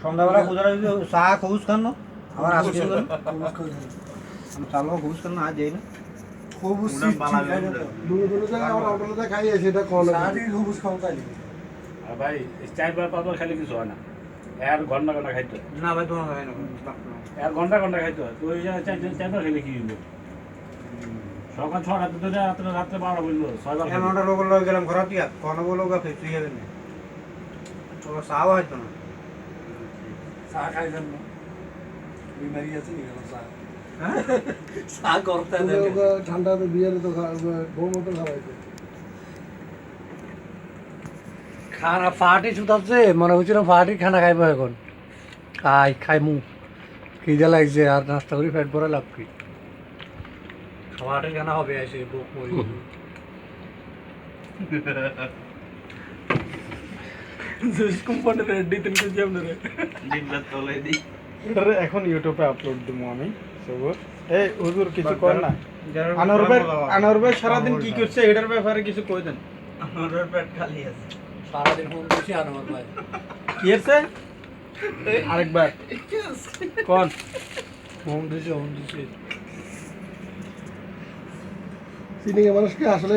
সন্ধ্যাবেলা পূজারা যদি চা খবুজ খান না আবার আসছে আমি চালো খবুজ খান না আজ যাই না খবুজ দুটো জায়গায় আমরা হোটেলে খাই সেটা কোন খবুজ খাওয়া তাই ভাই চারবার পাঁচবার খাইলে কিছু হয় না এর ঘন্টা ঘন্টা খাইতে হয় না ভাই তোমার হয় না এর ঘন্টা ঘন্টা খাইতে হয় তো ওই জায়গায় চারবার খেলে কি হইলো সকাল 6টাতে ধরে রাত্রে 12 বললো 6বার এমনটা লোক লয়ে গেলাম ঘর দিয়া কোন বলো গা ফেসি যাবে না তো চাও হয়তো না চা খাইছেন না বিমারি আছে নি চা হ্যাঁ চা করতে ঠান্ডাতে বিয়ারে তো বউ মতো খাওয়াইছে খানা পার্টি ছুটাচ্ছে মনে হচ্ছে না পার্টি খানা খাইবো এখন খাইমু খিদে লাগছে আর নাস্তা করে পেট ভরা লাভ কি খাওয়াটা খানা হবে এসে বুক মরি জুস কোম্পানি রেডি তিন কেজি আপনারে দিনটা তোলে দি এটারে এখন ইউটিউবে আপলোড দিমু আমি সবর এই হুজুর কিছু কর না আনোয়ার ভাই সারাদিন কি করছে এটার ব্যাপারে কিছু কই দেন আমার পেট খালি আছে সারাদিন ফোন করছি আনোয়ার ভাই কি আছে আরেকবার কোন ফোন দিছে সিনিয়র মানুষকে আসলে